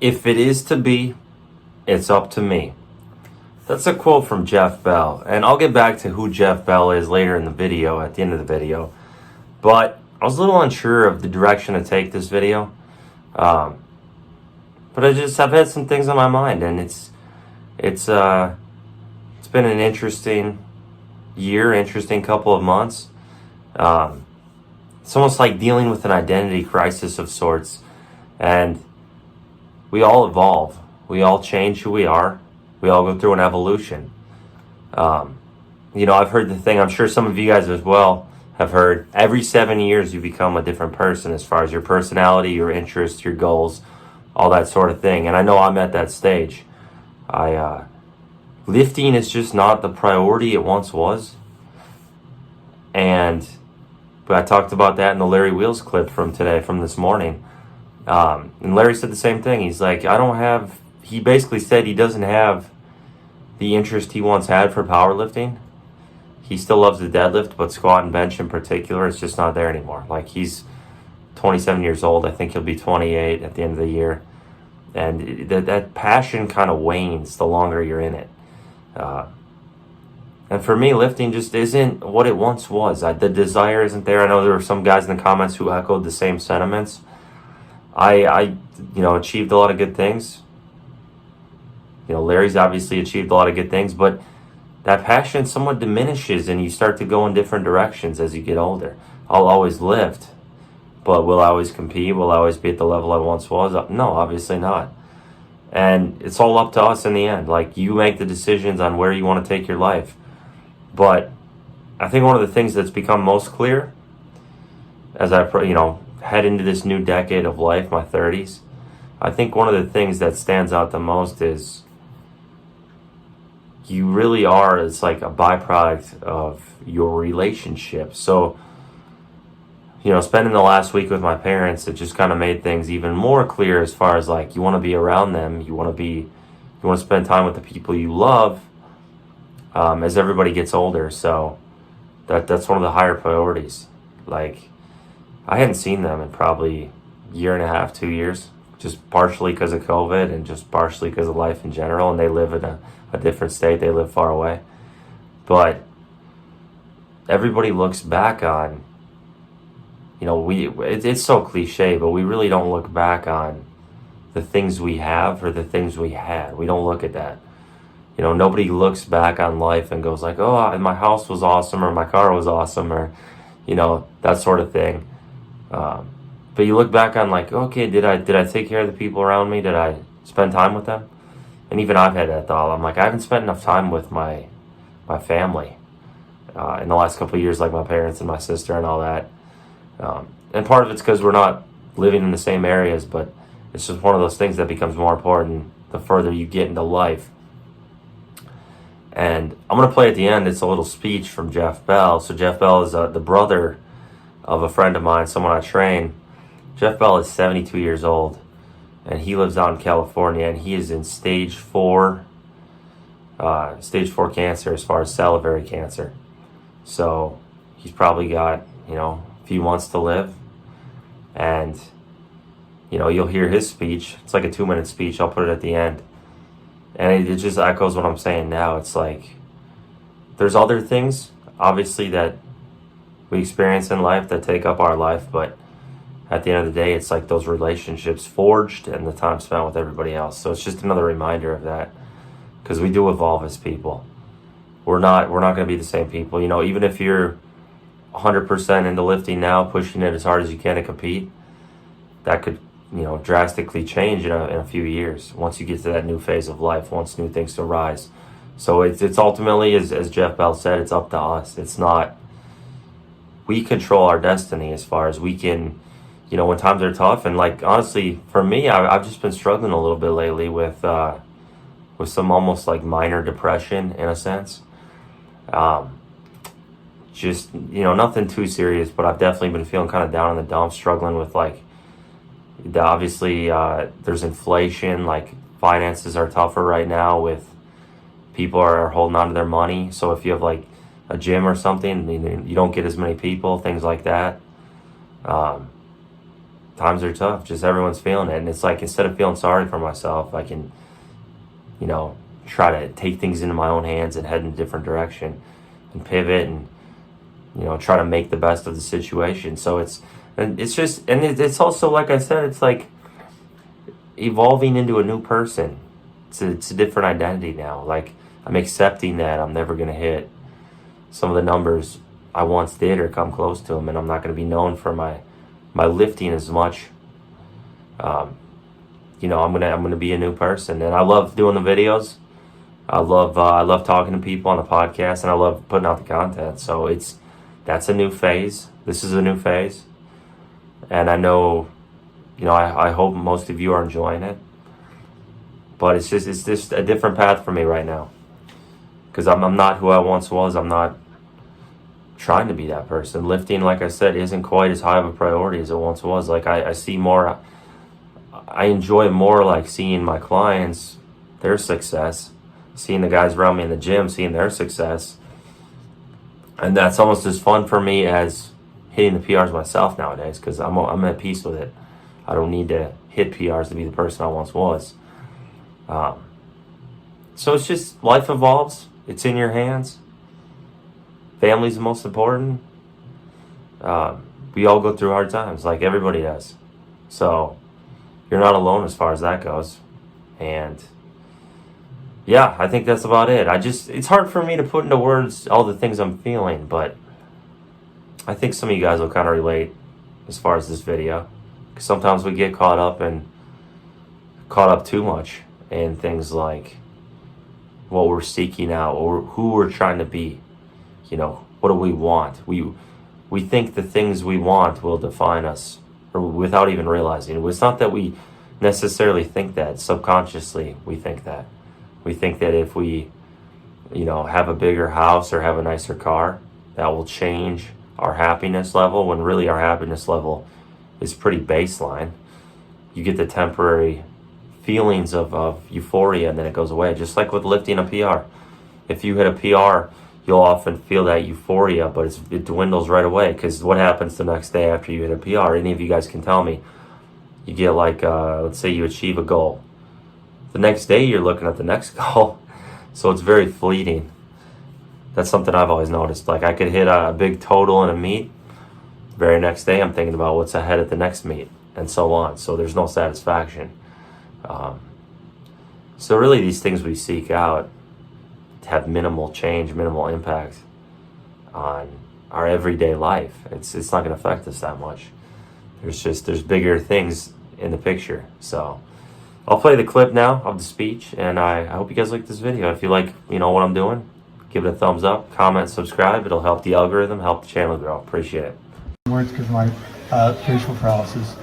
If it is to be, it's up to me. That's a quote from Jeff Bell. And I'll get back to who Jeff Bell is later in the video, at the end of the video. But I was a little unsure of the direction to take this video. But I've had some things on my mind, and it's been an interesting year, interesting couple of months. It's almost like dealing with an identity crisis of sorts. And we all evolve. We all change who we are. We all go through an evolution. I've heard the thing, I'm sure some of you guys as well have heard, every 7 years you become a different person as far as your personality, your interests, your goals, all that sort of thing. And I know I'm at that stage. Lifting is just not the priority it once was. But I talked about that in the Larry Wheels clip from this morning. And Larry said the same thing. He's like, he basically said he doesn't have the interest he once had for powerlifting. He still loves the deadlift, but squat and bench in particular is just not there anymore. Like, he's 27 years old. I think he'll be 28 at the end of the year. And that passion kind of wanes the longer you're in it. And for me, lifting just isn't what it once was. The desire isn't there. I know there were some guys in the comments who echoed the same sentiments. I achieved a lot of good things. Larry's obviously achieved a lot of good things, but that passion somewhat diminishes and you start to go in different directions as you get older. I'll always lift, but will I always compete? Will I always be at the level I once was? No, obviously not. And it's all up to us in the end. Like, you make the decisions on where you want to take your life. But I think one of the things that's become most clear as I head into this new decade of life, my 30s, I think one of the things that stands out the most is you really are, it's like a byproduct of your relationship. So, spending the last week with my parents, it just kind of made things even more clear as far as, like, you want to be around them, you want to spend time with the people you love as everybody gets older. So that's one of the higher priorities. Like, I hadn't seen them in probably a year and a half, 2 years, just partially because of COVID and just partially because of life in general. And they live in a different state. They live far away. But everybody looks back on, it's so cliche, but we really don't look back on the things we have or the things we had. We don't look at that. Nobody looks back on life and goes like, oh, my house was awesome, or my car was awesome, or, that sort of thing. But you look back on, like, okay, did I take care of the people around me? Did I spend time with them? And even I've had that thought. I'm like, I haven't spent enough time with my family in the last couple of years, like my parents and my sister and all that. And part of it's because we're not living in the same areas, but it's just one of those things that becomes more important the further you get into life. And I'm going to play at the end, it's a little speech from Jeff Bell. So Jeff Bell is the brother of a friend of mine, someone I train. Jeff Bell is 72 years old, and he lives out in California, and he is in stage 4 cancer as far as salivary cancer. So he's probably got, a few months to live. And, you'll hear his speech. It's like a 2-minute speech. I'll put it at the end. And it just echoes what I'm saying now. It's like, there's other things, obviously, that we experience in life that take up our life, but at the end of the day, it's like those relationships forged and the time spent with everybody else. So it's just another reminder of that, because we do evolve as people. We're not going to be the same people. Even if you're 100% into lifting now, pushing it as hard as you can to compete, that could drastically change in a few years once you get to that new phase of life, once new things arise. So it's ultimately, as Jeff Bell said, it's up to us. It's not, we control our destiny as far as we can, when times are tough. And, like, honestly, for me, I've just been struggling a little bit lately with some almost like minor depression in a sense. Just, nothing too serious, but I've definitely been feeling kind of down in the dumps, struggling with, like, obviously there's inflation, like finances are tougher right now, with people are holding on to their money. So if you have like a gym or something, you don't get as many people, things like that. times are tough. Just everyone's feeling it. And it's like, instead of feeling sorry for myself, I can, you know, try to take things into my own hands and head in a different direction and pivot and, you know, try to make the best of the situation. So it's also, like I said, it's like evolving into a new person. It's a different identity now. Like, I'm accepting that I'm never going to hit some of the numbers I once did or come close to them, and I'm not going to be known for my lifting as much. You know, I'm gonna be a new person, and I love doing the videos. I love talking to people on the podcast, and I love putting out the content. So that's a new phase. This is a new phase, and I know, you know, I hope most of you are enjoying it. But it's just a different path for me right now, because I'm not who I once was. I'm not trying to be that person. Lifting, like I said, isn't quite as high of a priority as it once was. Like, I see more, I enjoy more, like, seeing my clients, their success, seeing the guys around me in the gym, seeing their success. And that's almost as fun for me as hitting the PRs myself nowadays, because I'm at peace with it. I don't need to hit PRs to be the person I once was. So it's just, life evolves. It's in your hands. Family's the most important. We all go through hard times, like everybody does. So you're not alone as far as that goes. And yeah, I think that's about it. It's hard for me to put into words all the things I'm feeling, but I think some of you guys will kind of relate as far as this video. Because sometimes we get caught up too much in things like what we're seeking out or who we're trying to be. You know, what do we want? We think the things we want will define us, or without even realizing it. It's not that we necessarily think that. Subconsciously, we think that. We think that if we, you know, have a bigger house or have a nicer car, that will change our happiness level, when really our happiness level is pretty baseline. You get the temporary feelings of euphoria, and then it goes away. Just like with lifting a PR. If you hit a PR, you'll often feel that euphoria, but it dwindles right away, because what happens the next day after you hit a PR? Any of you guys can tell me. You get like, let's say you achieve a goal. The next day you're looking at the next goal. So it's very fleeting. That's something I've always noticed. Like, I could hit a big total in a meet. The very next day I'm thinking about what's ahead at the next meet, and so on. So there's no satisfaction. So really, these things we seek out have minimal change, minimal impact on our everyday life. It's not going to affect us that much. There's bigger things in the picture. So I'll play the clip now of the speech, and I hope you guys like this video. If you like, you know, what I'm doing, give it a thumbs up, comment, subscribe. It'll help the algorithm, help the channel grow. Appreciate it. Words because of my facial paralysis,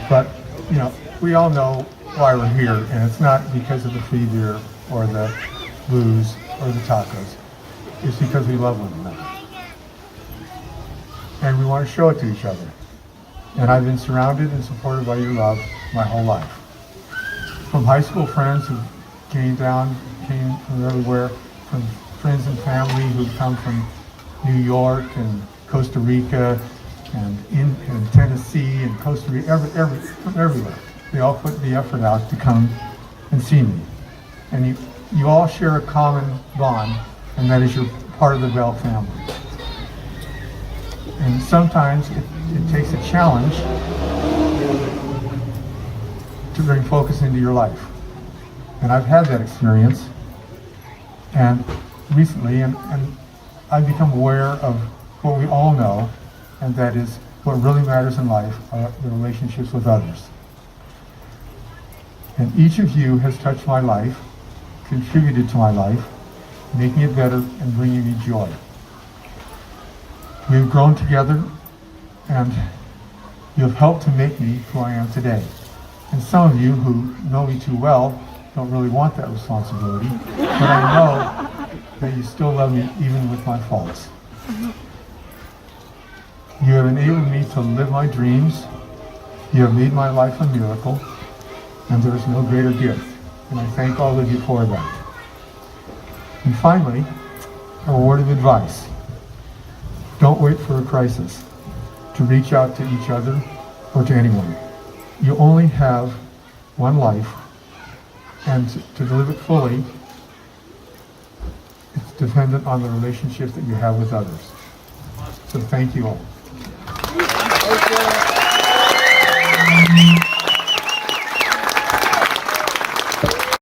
but you know, we all know why we're here, and it's not because of the free beer or the booze or the tacos. It's because we love one another, and we want to show it to each other. And I've been surrounded and supported by your love my whole life. From high school friends who came from everywhere, from friends and family who come from New York and Costa Rica and Tennessee and Costa Rica, from everywhere. They all put the effort out to come and see me. And you all share a common bond, and that is you're part of the Bell family. And sometimes it takes a challenge to bring focus into your life. And I've had that experience, and recently, and I've become aware of what we all know, and that is what really matters in life are the relationships with others. And each of you has touched my life, contributed to my life, making it better and bringing me joy. We've grown together, and you have helped to make me who I am today. And some of you who know me too well don't really want that responsibility, but I know that you still love me even with my faults. You have enabled me to live my dreams. You have made my life a miracle, and there is no greater gift. And I thank all of you for that. And finally, a word of advice. Don't wait for a crisis to reach out to each other or to anyone. You only have one life, and to live it fully, it's dependent on the relationships that you have with others. So thank you all.